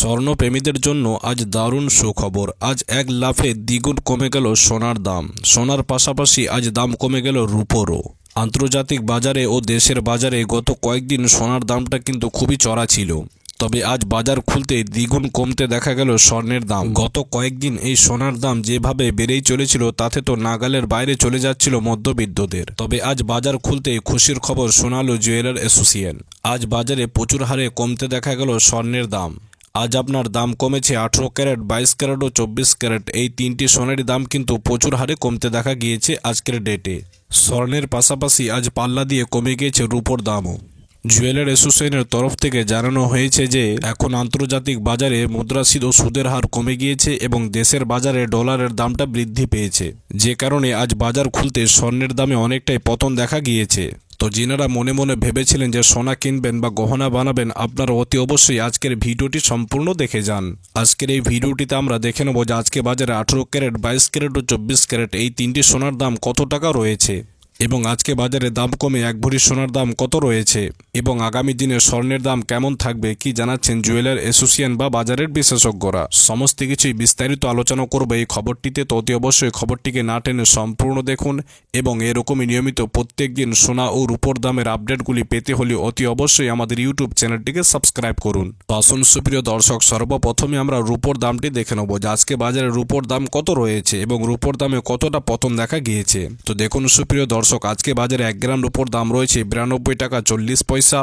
স্বর্ণপ্রেমীদের জন্য আজ দারুণ সুখবর। আজ এক লাফে দ্বিগুণ কমে গেল সোনার দাম। সোনার পাশাপাশি আজ দাম কমে গেল রূপোরও। আন্তর্জাতিক বাজারে ও দেশের বাজারে গত কয়েকদিন সোনার দামটা কিন্তু খুবই চড়া ছিল, তবে আজ বাজার খুলতে দ্বিগুণ কমতে দেখা গেল স্বর্ণের দাম। গত কয়েকদিন এই সোনার দাম যেভাবে বেড়েই চলেছিল তাতে তো নাগালের বাইরে চলে যাচ্ছিল মধ্যবিত্তদের। তবে আজ বাজার খুলতে খুশির খবর শোনালো জুয়েলার অ্যাসোসিয়েশন। আজ বাজারে প্রচুর হারে কমতে দেখা গেল স্বর্ণের দাম। আজ আপনার দাম কমেছে 18 ক্যারেট, 22 ক্যারেট ও 24 ক্যারেট। এই তিনটি সোনার দাম কিন্তু প্রচুর হারে কমতে দেখা গিয়েছে আজকের ডেটে। স্বর্ণের পাশাপাশি আজ পাল্লা দিয়ে কমে গিয়েছে রূপোর দামও। জুয়েলার অ্যাসোসিয়েশনের তরফ থেকে জানানো হয়েছে যে এখন আন্তর্জাতিক বাজারে মুদ্রাস্ফীতি ও সুদের হার কমে গিয়েছে এবং দেশের বাজারে ডলারের দামটা বৃদ্ধি পেয়েছে, যে কারণে আজ বাজার খুলতে স্বর্ণের দামে অনেকটাই পতন দেখা গিয়েছে। তো যিনারা মনে মনে ভেবেছিলেন যে সোনা কিনবেন বা গহনা বানাবেন, আপনারা অতি অবশ্যই আজকের ভিডিওটি সম্পূর্ণ দেখে যান। আজকের এই ভিডিওটিতে আমরা দেখে নেব যে আজকে বাজারে 18 ক্যারেট, 22 ক্যারেট ও 24 ক্যারেট এই তিনটি সোনার দাম কত টাকা রয়েছে এবং আজকে বাজারে দাম কমে এক ভরি সোনার দাম কত রয়েছে এবং আগামী দিনে স্বর্ণের দাম কেমন থাকবে কি জানাচ্ছেন জুয়েলার অ্যাসোসিয়েশন বা বাজারের বিশেষজ্ঞরা। সমস্ত কিছুই বিস্তারিত আলোচনা করব এই খবরটিতে। তো অতি অবশ্যই খবরটিকে না টেনে সম্পূর্ণ দেখুন এবং এরকমই নিয়মিত প্রত্যেক দিন সোনা ও রূপোর দামের আপডেটগুলি পেতে হলে অতি অবশ্যই আমাদের ইউটিউব চ্যানেলটিকে সাবস্ক্রাইব করুন। তো আসুন সুপ্রিয় দর্শক, সর্বপ্রথমে আমরা রূপোর দামটি দেখে নেব যে আজকে বাজারে রূপোর দাম কত রয়েছে এবং রূপোর দামে কতটা পতন দেখা গিয়েছে। তো দেখুন সুপ্রিয় দর্শক, আজকে বাজারে 1 গ্রাম রূপোর দাম রয়েছে 92 টাকা 40 পয়সা,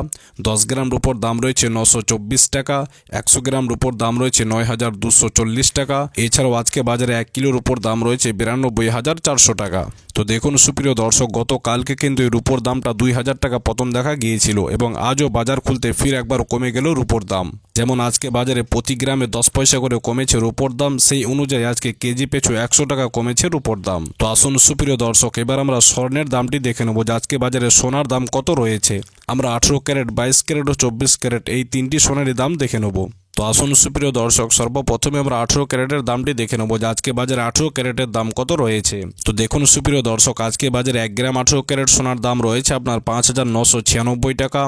10 গ্রাম রূপোর দাম রয়েছে 924 টাকা, 100 গ্রাম রূপোর দাম রয়েছে 9240 টাকা। এছাড়াও আজকে বাজারে 1 কিলো রূপোর দাম রয়েছে 92,400 টাকা। তো দেখুন সুপ্রিয় দর্শক, গতকালকে কিন্তু এই রূপোর দামটা 2000 টাকা পতন দেখা গিয়েছিল এবং আজও বাজার খুলতে ফির একবার কমে গেল রূপোর দাম। যেমন আজকে বাজারে প্রতি গ্রামে 10 পয়সা করে কমেছে রূপোর দাম, সেই অনুযায়ী আজকে কেজি পিছু 100 টাকা কমেছে রূপোর দাম। তো আসুন সুপ্রিয় দর্শক, এবার আমরা স্বর্ণের দামটি দেখে নেব যে আজকে বাজারে সোনার দাম কত রয়েছে। আমরা 18 ক্যারেট, 22 ক্যারেট ও 24 ক্যারেট এই তিনটি সোনারই দাম দেখে নেব। তো আসুন সুপ্রিয় দর্শক, সর্বপ্রথমে আমরা 18 ক্যারেটের দামটি দেখে নেব যে আজকে বাজারে 18 ক্যারেটের দাম কত রয়েছে। তো দেখুন সুপ্রিয় দর্শক, আজকে বাজারে 1 গ্রাম 18 ক্যারেট সোনার দাম রয়েছে আপনার 5,996 টাকা,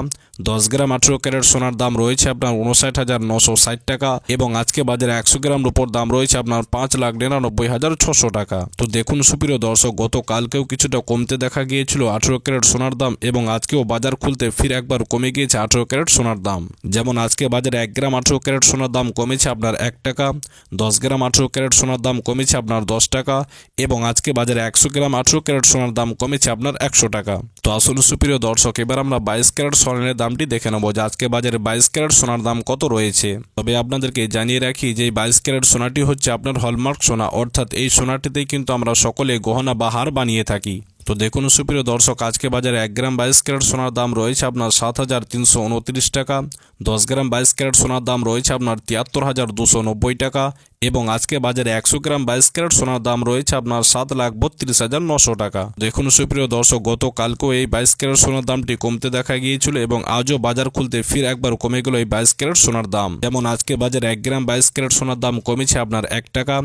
10 গ্রাম 18 ক্যারেট সোনার দাম রয়েছে আপনার 59,960 টাকা এবং আজকে বাজারে 100 গ্রাম রূপোর দাম রয়েছে আপনার 5,99,600 টাকা। তো দেখুন সুপ্রিয় দর্শক, গতকালকেও কিছুটা কমতে দেখা গিয়েছিল 18 ক্যারেট সোনার দাম এবং আজকেও বাজার খুলতে ফির একবার কমে গিয়েছে 18 ক্যারেট সোনার দাম। যেমন আজকে বাজারে 1 গ্রাম 18 ক্যারেট সোনার দাম কমেছে আপনার 1 টাকা, 10 গ্রাম 18 ক্যারেট সোনার দাম কমেছে আপনার 10 টাকা এবং আজকে বাজারে 100 গ্রাম 18 ক্যারেট সোনার দাম কমেছে আপনার 100 টাকা। তো আসলে সুপ্রিয় দর্শক, এবার আমরা 22 ক্যারেট স্বর্ণের দামটি দেখে নেব যে আজকে বাজারে 22 ক্যারেট সোনার দাম কত রয়েছে। তবে আপনাদেরকে জানিয়ে রাখি যে 22 ক্যারেট সোনাটি হচ্ছে আপনার হলমার্ক সোনা, অর্থাৎ এই সোনাটিতেই কিন্তু আমরা সকলে গহনা বা হার বানিয়ে থাকি। তো দেখুন সুপ্রিয় দর্শক, আজকে বাজারে 1 গ্রাম 22 ক্যারেট সোনার দাম রয়েছে আপনার 7,329 টাকা, 10 গ্রাম 22 ক্যারেট সোনার দাম রয়েছে আপনার 73,290 টাকা এবং আজকে বাজারে 100 গ্রাম 22 ক্যারেট সোনার দাম রয়েছে আপনার 7,32,900 টাকা। দেখুন সুপ্রিয় দর্শক, গতকালকেও এই 22 ক্যারেট সোনার দামটি কমতে দেখা গিয়েছিল এবং আজও বাজার খুলতে ফির একবার কমে গেল এই 22 ক্যারেট সোনার দাম। যেমন আজকে বাজারে 1 গ্রাম 22 ক্যারেট সোনার দাম কমেছে আপনার 1 টাকা,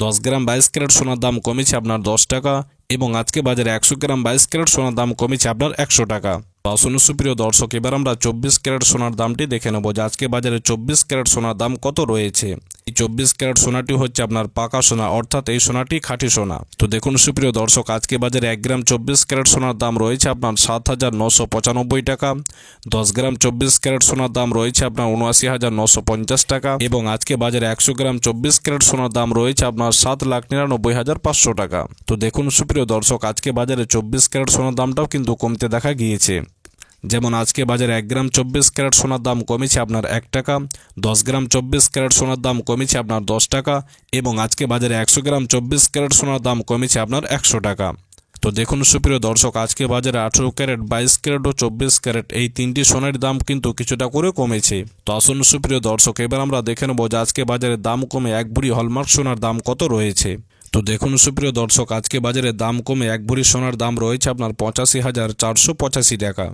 10 গ্রাম 22 ক্যারেট সোনার দাম কমেছে আপনার 10 টাকা এবং আজকে বাজারে 100 গ্রাম 22 ক্যারেট সোনার দাম কমেছে আপনার 100 টাকা। আসুন সুপ্রিয় দর্শক, এবার আমরা 24 ক্যারেট সোনার দামটি দেখে নেব যে আজকে বাজারে 24 ক্যারেট সোনার দাম কত রয়েছে। এই 24 ক্যারেট সোনাটি হচ্ছে আপনার পাকা সোনা, অর্থাৎ এই সোনাটি খাঁটি সোনা। তো দেখুন সুপ্রিয় দর্শক, আজকে বাজারে 1 গ্রাম 24 ক্যারেট সোনার দাম রয়েছে আপনার 7,995 টাকা, 10 গ্রাম 24 ক্যারেট সোনার দাম রয়েছে আপনার 79,950 টাকা এবং আজকে বাজারে 100 গ্রাম 24 ক্যারেট সোনার দাম রয়েছে আপনার 7,99,500 টাকা। তো দেখুন সুপ্রিয় দর্শক, আজকে বাজারে 24 ক্যারেট সোনার দামটাও কিন্তু কমতে দেখা গিয়েছে। যেমন আজকে বাজারে 1 গ্রাম 24 ক্যারেট সোনার দাম কমেছে আপনার 1 টাকা, 10 গ্রাম 24 ক্যারেট সোনার দাম কমেছে আপনার 10 টাকা এবং আজকে বাজারে 100 গ্রাম 24 ক্যারেট সোনার দাম কমেছে আপনার 100 টাকা। তো দেখুন সুপ্রিয় দর্শক, আজকে বাজারে 18 ক্যারেট, 22 ক্যারেট ও 24 ক্যারেট এই তিনটি সোনার দাম কিন্তু কিছুটা করে কমেছে। তো আসুন সুপ্রিয় দর্শক, এবার আমরা দেখে নেব যে আজকে বাজারে দাম কমে এক ভরি হলমার্ক সোনার দাম কত রয়েছে। তো দেখুন সুপ্রিয় দর্শক, আজকে বাজারে দাম কমে এক ভরি সোনার দাম রয়েছে আপনার 85,485 টাকা।